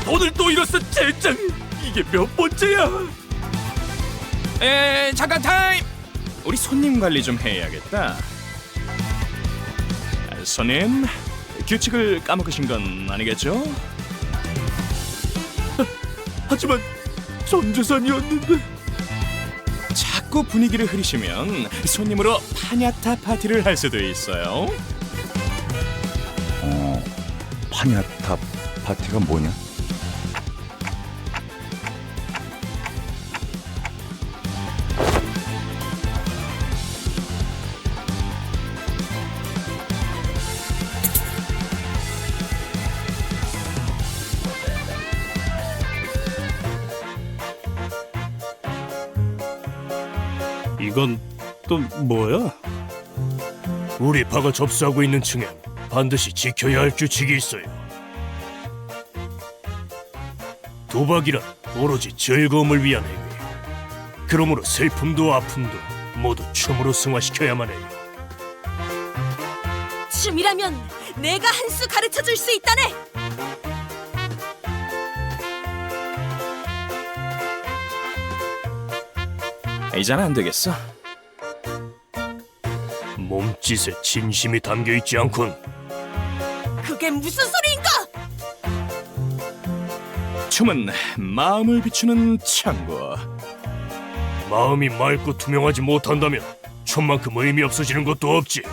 돈을 또 잃었어, 젠장. 이게 몇 번째야? 잠깐 타임! 우리 손님 관리 좀 해야겠다. 손님, 규칙을 까먹으신 건 아니겠죠? 하지만 전 재산이었는데. 자꾸 분위기를 흐리시면 손님으로 파냐타 파티를 할 수도 있어요. 파냐타 파티가 뭐냐? 이건 또 뭐야? 우리 바가 접수하고 있는 층엔 반드시 지켜야 할 규칙이 있어요. 도박이란 오로지 즐거움을 위한 행위. 그러므로 슬픔도 아픔도 모두 춤으로 승화시켜야만 해요. 춤이라면 내가 한 수 가르쳐 줄 수 있다네. 이젠 안 되겠어. 몸짓에 진심이 담겨 있지 않군. 그게 무슨 소리인가? 춤은 마음을 비추는 창고. 마음이 맑고 투명하지 못한다면 춤만큼 의미 없어지는 것도 없지.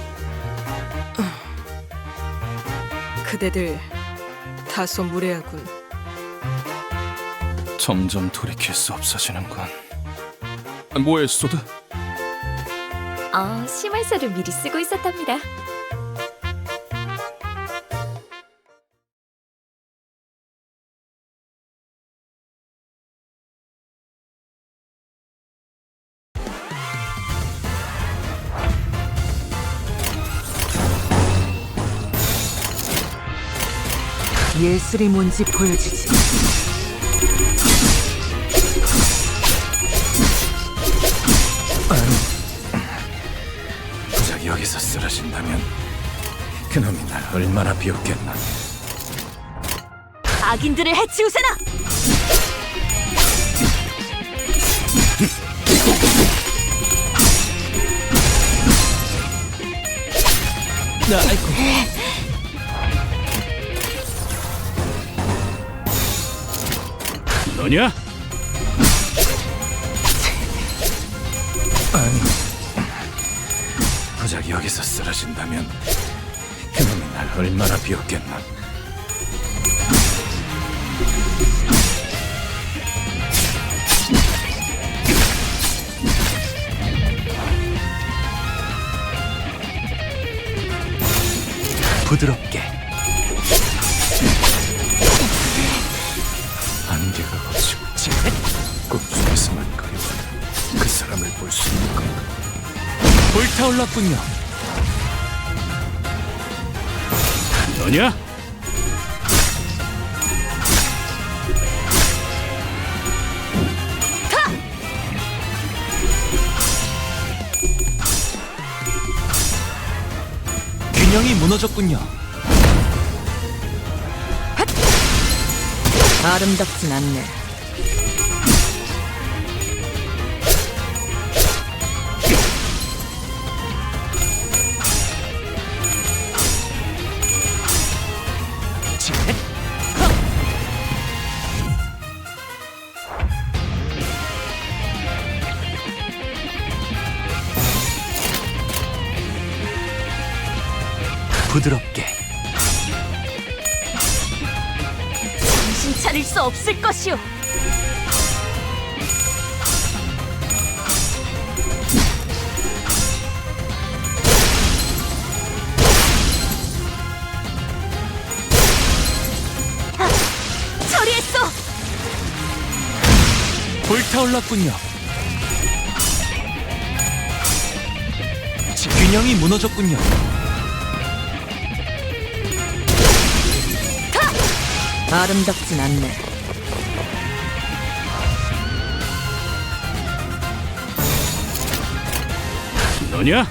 그대들 다소 무례하군. 점점 돌이킬 수 없어지는군. 뭐해, 소드? 심할서를 미리 쓰고 있었답니다. 예술이 뭔지 보여주지. 고작 여기서 쓰러진다면 그놈이 날 얼마나 비웃겠나. 악인들을 해치우세나. 너냐? 고작 여기서 쓰러진다면 그놈이 날 얼마나 비웃겠나. 부드럽게 안개가 걷히고 꿈속에서만 그리워하는 그 사람을 볼 수 있는 건가. 불타올랐군요. 너냐? 균형이 무너졌군요. 아름답진 않네. 부드럽게 정신 차릴 수 없을 것이오. 처리했어. 불타올랐군요. 균형이 무너졌군요. 아름답진 않네. 너냐?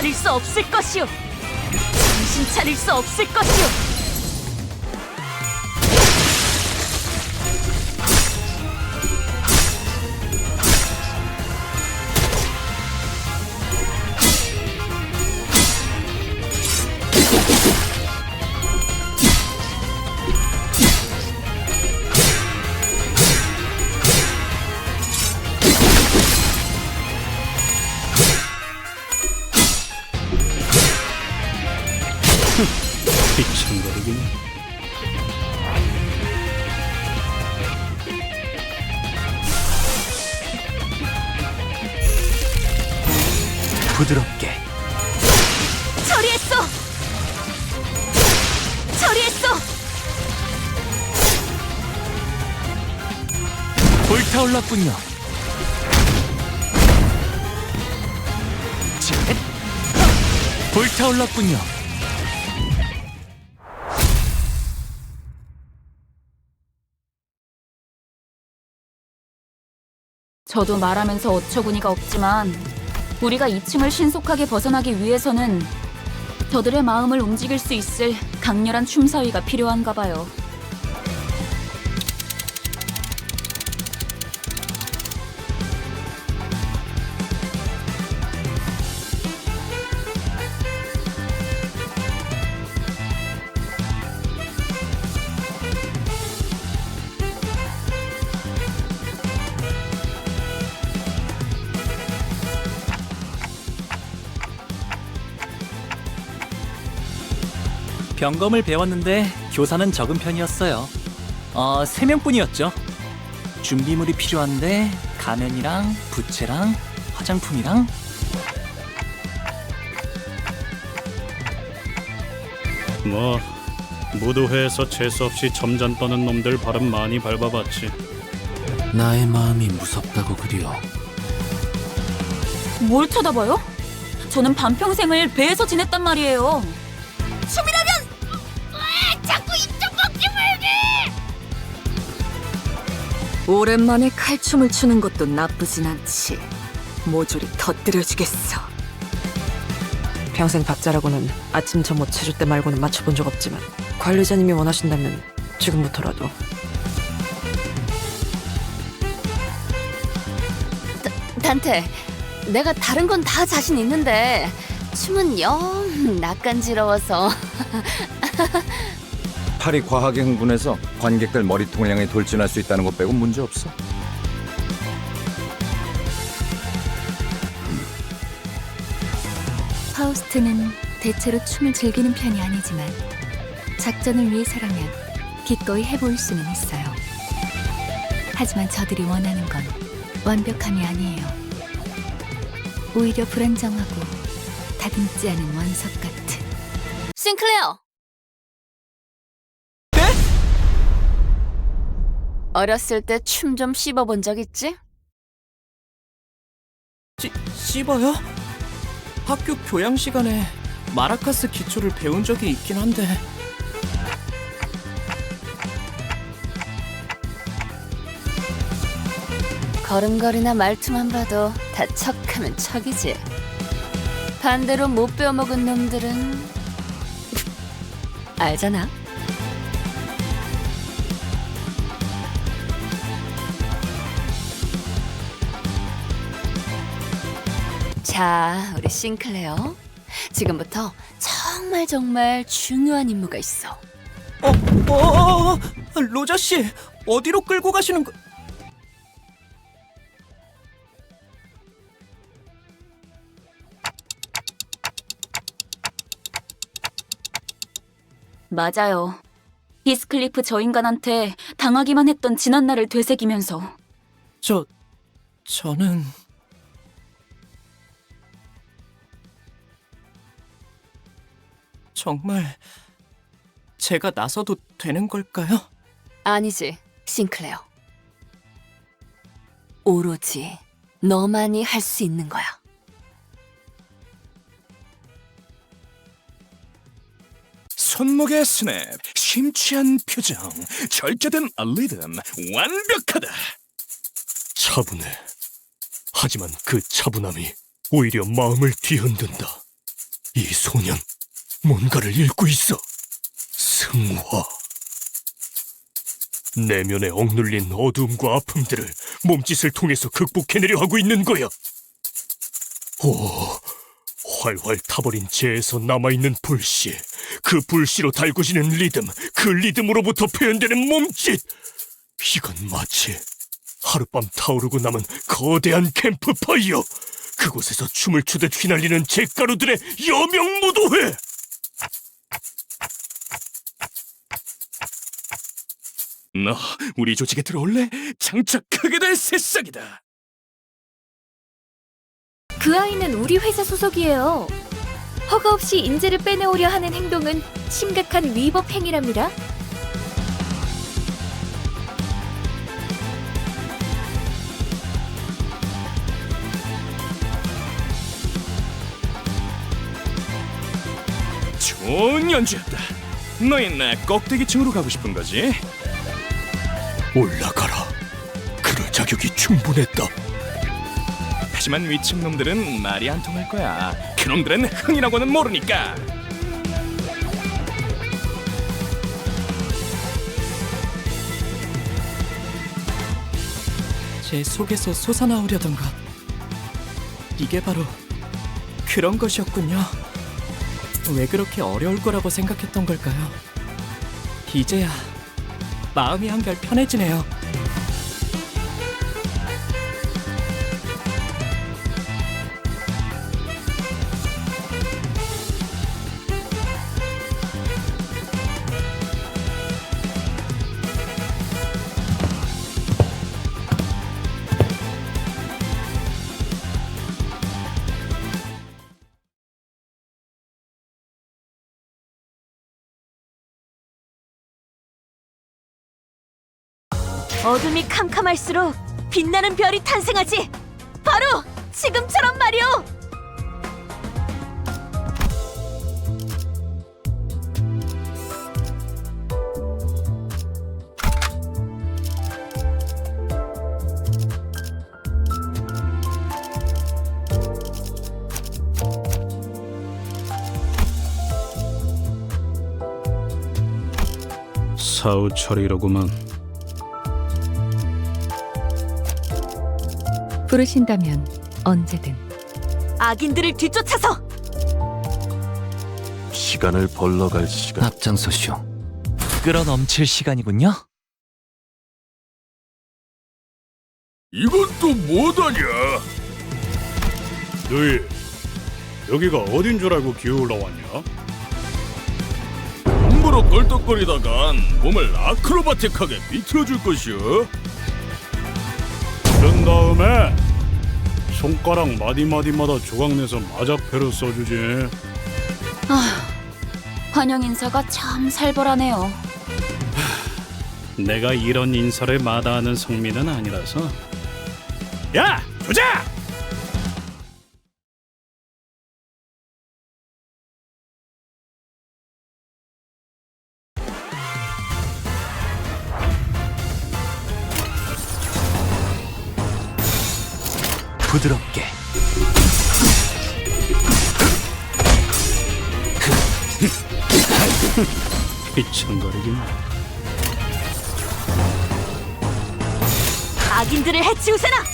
차릴 수 없을 것이오. 정신 차릴 수 없을 것이오. 비참거리긴. 부드럽게 처리했어. 처리했어. 불타올랐군요. 불타올랐군요. 저도 말하면서 어처구니가 없지만 우리가 2층을 신속하게 벗어나기 위해서는 저들의 마음을 움직일 수 있을 강렬한 춤사위가 필요한가 봐요. 병검을 배웠는데 교사는 적은 편이었어요. 3명뿐이었죠. 준비물이 필요한데 가면이랑 부채랑 화장품이랑 뭐 무도회에서 재수없이 점잔 떠는 놈들 발은 많이 밟아봤지. 나의 마음이 무섭다고 그려. 뭘 쳐다봐요? 저는 반평생을 배에서 지냈단 말이에요. 오랜만에 칼춤을 추는 것도 나쁘진 않지. 모조리 터뜨려주겠어. 평생 박자라고는 아침 점호 체조 때 말고는 맞춰본 적 없지만 관리자님이 원하신다면 지금부터라도. 단테, 내가 다른 건 다 자신 있는데 춤은 영 낯간지러워서. 팔이 과하게 흥분해서 관객들 머리통을 향해 돌진할 수 있다는 것 빼고 문제 없어. 파우스트는 대체로 춤을 즐기는 편이 아니지만 작전을 위해서라면 기꺼이 해보일 수는 있어요. 하지만 저들이 원하는 건 완벽함이 아니에요. 오히려 불안정하고 다듬지 않은 원석 같은. 싱클레어. 어렸을 때 춤 좀 씹어본 적 있지? 씹어요? 학교 교양 시간에 마라카스 기초를 배운 적이 있긴 한데 걸음걸이나 말투만 봐도 다 척하면 척이지. 반대로 못 배워먹은 놈들은 알잖아. 자, 우리 싱클레어. 지금부터 정말 중요한 임무가 있어. 로저 씨 어디로 끌고 가시는 거? 맞아요. 히스클리프 저 인간한테 당하기만 했던 지난날을 되새기면서. 저는 정말 제가 나서도 되는 걸까요? 아니지, 싱클레어. 오로지 너만이 할 수 있는 거야. 손목의 스냅, 심취한 표정, 절제된 리듬, 완벽하다. 차분해. 하지만 그 차분함이 오히려 마음을 뒤흔든다. 이 소년 뭔가를 읽고 있어. 승화. 내면에 억눌린 어두움과 아픔들을 몸짓을 통해서 극복해내려 하고 있는 거야. 오, 활활 타버린 재에서 남아있는 불씨, 그 불씨로 달궈지는 리듬, 그 리듬으로부터 표현되는 몸짓. 이건 마치 하룻밤 타오르고 남은 거대한 캠프파이어. 그곳에서 춤을 추듯 휘날리는 잿가루들의 여명무도회. 너 우리 조직에 들어올래? 장착하게 될 새싹이다. 그 아이는 우리 회사 소속이에요. 허가 없이 인재를 빼내오려 하는 행동은 심각한 위법 행위랍니다. 좋은 연주였다. 너희 내 껍데기층으로 가고 싶은 거지? 올라가라. 그럴 자격이 충분했다. 하지만 위층 놈들은 말이 안 통할 거야. 그놈들은 흥이라고는 모르니까. 제 속에서 솟아나오려던 것. 이게 바로 그런 것이었군요. 왜 그렇게 어려울 거라고 생각했던 걸까요? 이제야 마음이 한결 편해지네요. 어둠이 캄캄할수록 빛나는 별이 탄생하지. 바로 지금처럼 말이오. 사후처리로구만. 부르신다면 언제든. 악인들을 뒤쫓아서 시간을 벌러갈 시간. 앞장서시오. 끌어넘칠 시간이군요. 이건 또 뭐다냐? 너희 여기가 어딘 줄 알고 기어올라 왔냐? 함부로 껄떡거리다간 몸을 아크로바틱하게 비틀어줄 것이오. 그런 다음에 손가락 마디마디마다 조각내서 마자표로 써주지. 환영 인사가 참 살벌하네요. 내가 이런 인사를 마다하는 성민은 아니라서. 야! 조자! 부드럽게. 휘청거리긴. 악인들을 해치우세나.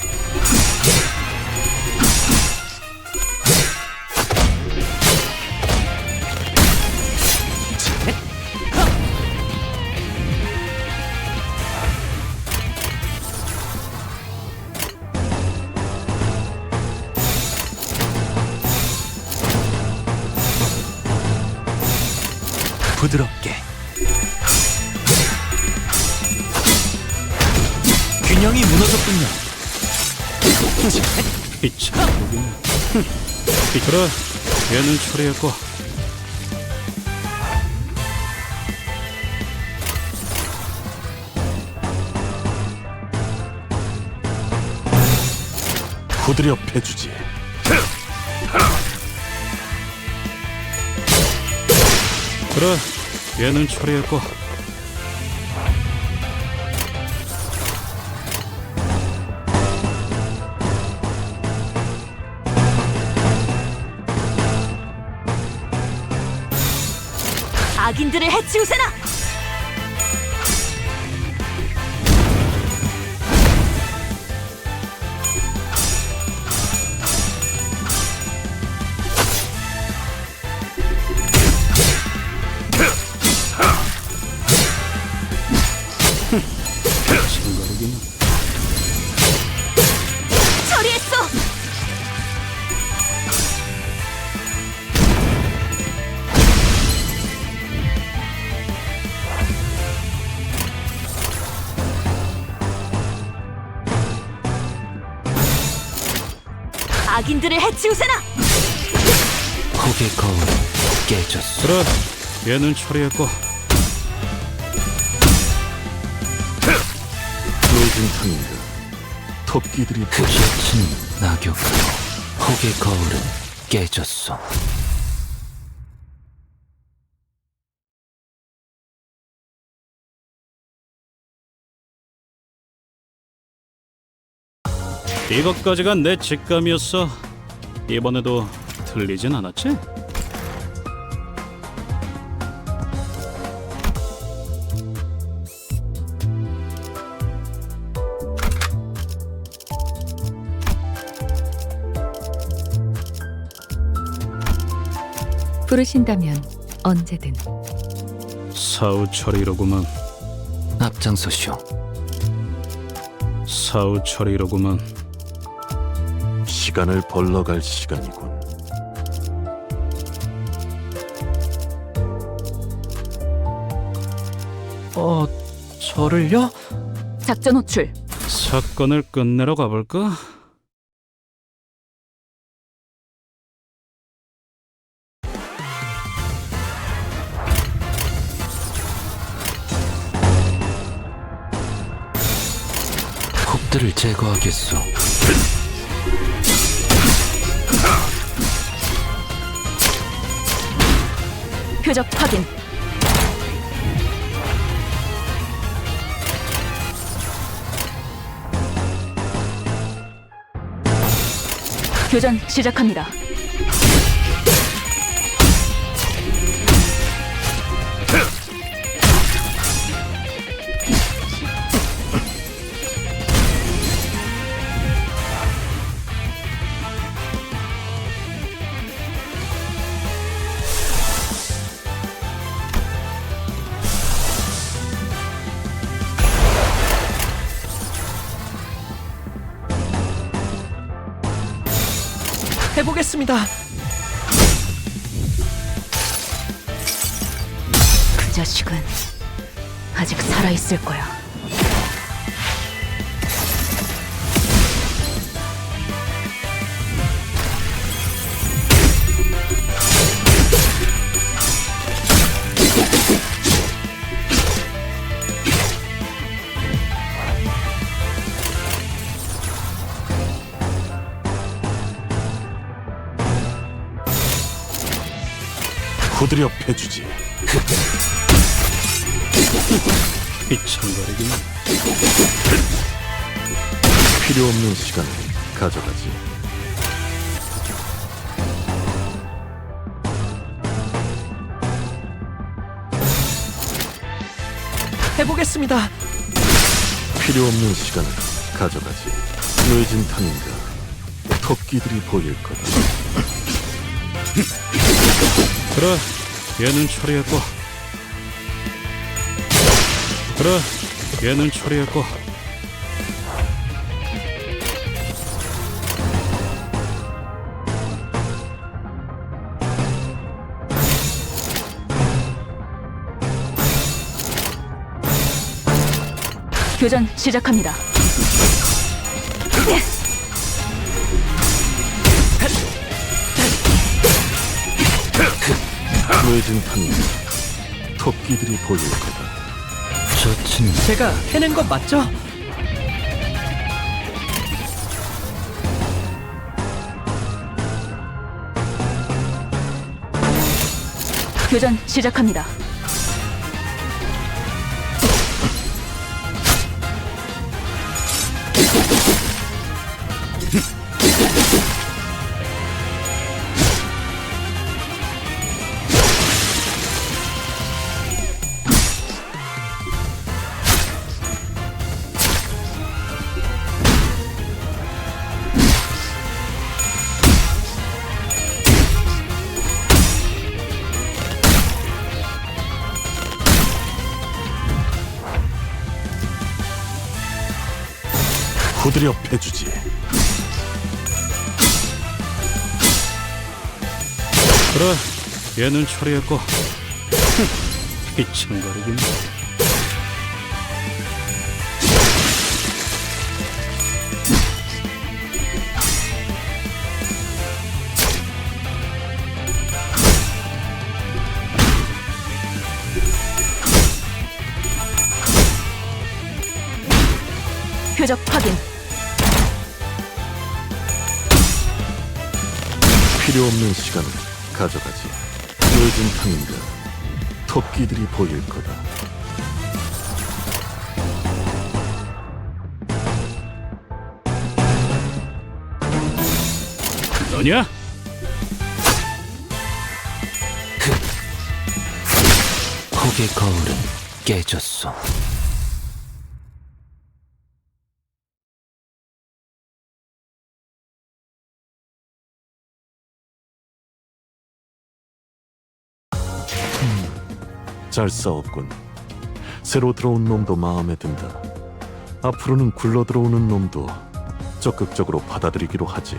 부드럽게. 균형이 무너졌군요. 휘청거리긴. 그래, 얘는 처리했고. 부드려 패주지. 그래, 얘는 처리했고. 악인들을 해치우세나! 처리했어! 악인들을 해치우세나! 혹의 거울 깨졌어. 그래, 얘는 처리했고. 노진 탕인가 토끼들이 부셔친 낙엽으로 혹의 거울은 깨졌어. 이것까지가 내 직감이었어. 이번에도 틀리진 않았지? 부르신다면 언제든. 사후 처리로구만. 앞장서시오. 사후 처리로구만. 시간을 벌러갈 시간이군. 저를요? 작전 호출. 사건을 끝내러 가볼까? 혹들을 제거하겠소. 표적 확인. 교전 시작합니다. 해보겠습니다. 그 자식은 아직 살아있을 거야. 후드려 패주지. 비참거리긴. 필요 없는 시간을 가져가지. 해보겠습니다. 필요 없는 시간을 가져가지. 늦은 탕인가 토끼들이 보일 거다. 그래, 얘는 처리했고. 그래, 얘는 처리했고. 교전 시작합니다. 늦은 탕인가 토끼들이 보일 거다. 저친 제가 해낸 건 맞죠? 교전 시작합니다. 후드려 패주지. 그래, 얘는 처리했고. 삐칭거리긴. 표적 확인. 필요 없는 시간을 가져가지. 요즘 탕인가 토끼들이 보일 거다. 너냐? 혹의 거울은 깨졌어. 잘 싸웠군. 새로 들어온 놈도 마음에 든다. 앞으로는 굴러 들어오는 놈도 적극적으로 받아들이기로 하지.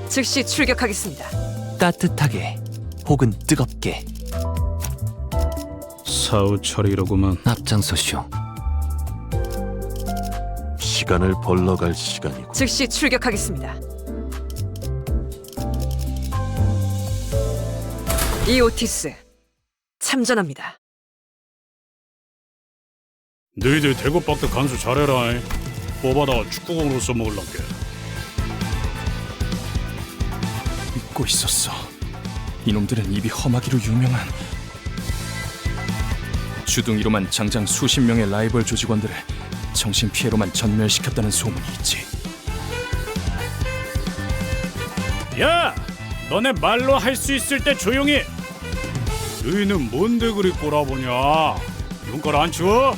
즉시 출격하겠습니다. 따뜻하게 혹은 뜨겁게. 사후 처리로구만. 앞장서시오. 시간을 벌러갈 시간이고. 즉시 출격하겠습니다. 이오티스 참전합니다. 너희들 대구박도 간수 잘해라. 뽑아다 축구공으로 써먹을란게. 믿고 있었어. 이놈들은 입이 험하기로 유명한 주둥이로만 장장 수십 명의 라이벌 조직원들을 정신피해로만 전멸시켰다는 소문이 있지. 야! 너네 말로 할 수 있을 때 조용히! 너희는 뭔데 그리 꼬라보냐? 눈깔 안 치워?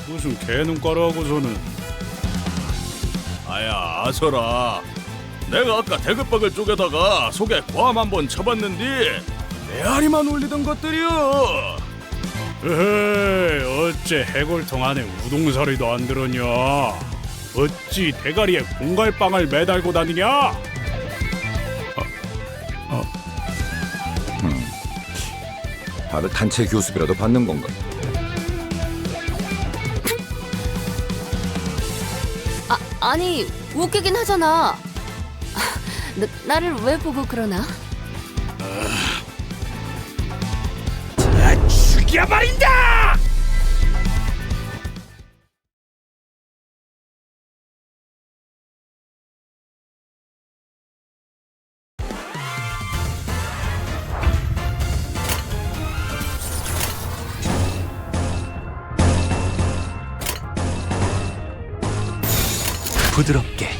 무슨 개눈깔 하고서는. 아야, 아서라. 내가 아까 대급박을 쪼개다가 속에 고함 한번 쳐봤는데 메아리만 울리던 것들이여. 에헤이, 어째 해골통 안에 우동사리도 안 들었냐? 어찌 대가리에 공갈빵을 매달고 다니냐? 다들 단체 교습이라도 받는 건가? 아니 웃기긴 하잖아. 나를 왜 보고 그러나? 죽여버린다! 부드럽게.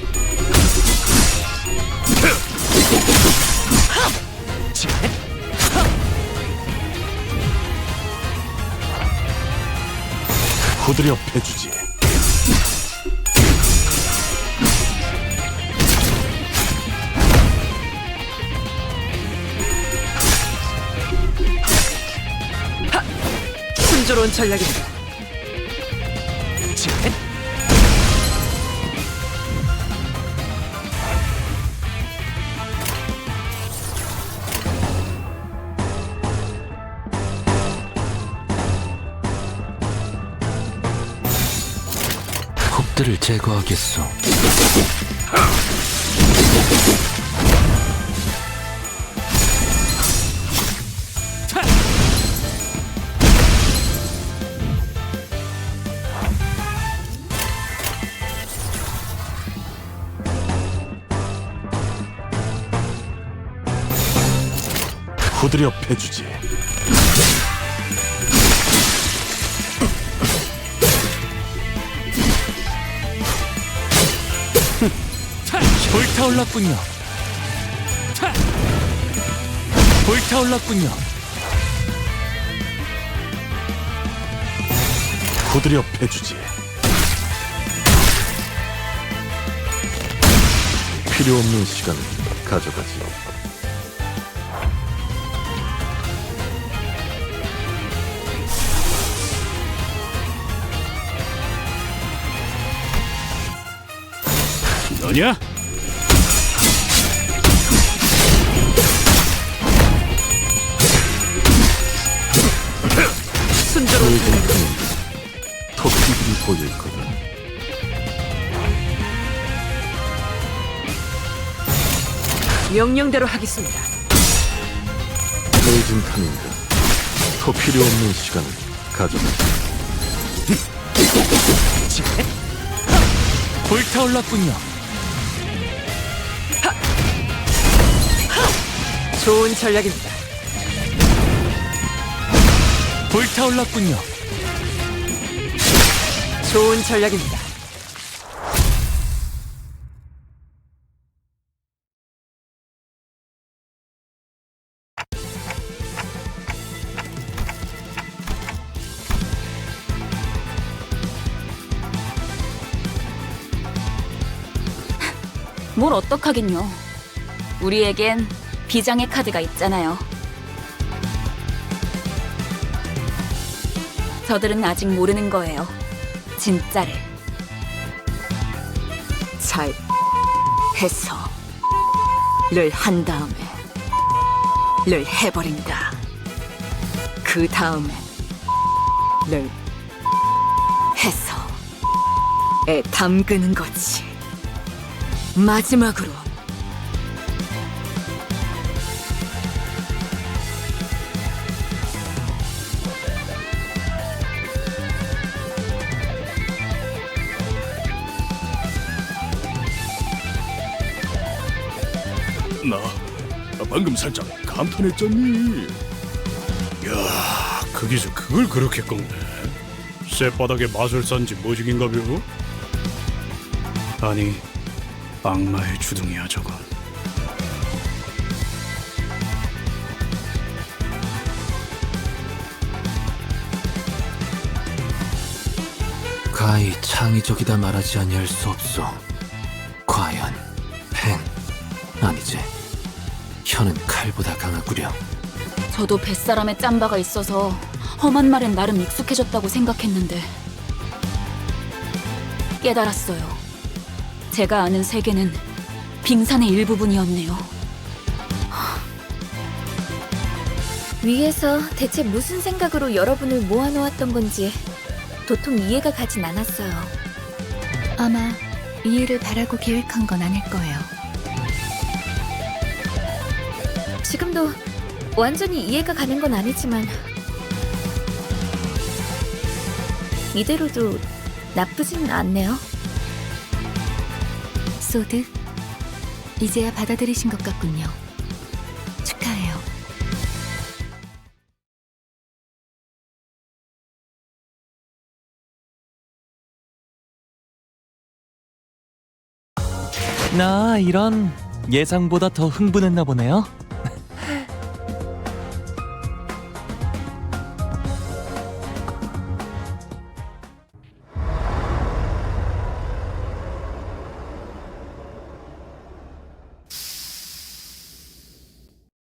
후드려 패주지. 순조로운 전략입니다. 혹들을 제거하겠소. 후드려 패주지. 불타올랐군요. 불타올랐군요. 부드려 패주지. 필요 없는 시간을 가져가지. 너냐? 보여준 틈은 토끼들이 보일 거다. 명령대로 하겠습니다. 보여준 틈인가. 더 필요 없는 시간을 가져가지. 불타올랐군요. 좋은 전략입니다. 불타올랐군요. 좋은 전략입니다. 뭘 어떡하긴요. 우리에겐 비장의 카드가 있잖아요. 저들은 아직 모르는 거예요. 진짜를. 잘 해서 를 한 다음에 를 해버린다. 그 다음엔 를 해서 에 담그는 거지. 마지막으로 나 방금 살짝 감탄했잖니. 야, 그 기술 그걸 그렇게 꺾네. 쇳바닥에 마술사인지 뭐지긴가벼? 아니, 악마의 주둥이야 저건. 가히 창의적이다 말하지 아니할 수 없소. 과연 펜 아니지. 혀는 칼보다 강하구려. 저도 뱃사람에 짬바가 있어서 험한 말엔 나름 익숙해졌다고 생각했는데 깨달았어요. 제가 아는 세계는 빙산의 일부분이었네요. 위에서 대체 무슨 생각으로 여러분을 모아놓았던 건지 도통 이해가 가진 않았어요. 아마 이해를 바라고 계획한 건 아닐 거예요. 지금도 완전히 이해가 가는 건 아니지만 이대로도 나쁘지는 않네요. 소드, 이제야 받아들이신 것 같군요. 축하해요. 나 이런 예상보다 더 흥분했나 보네요.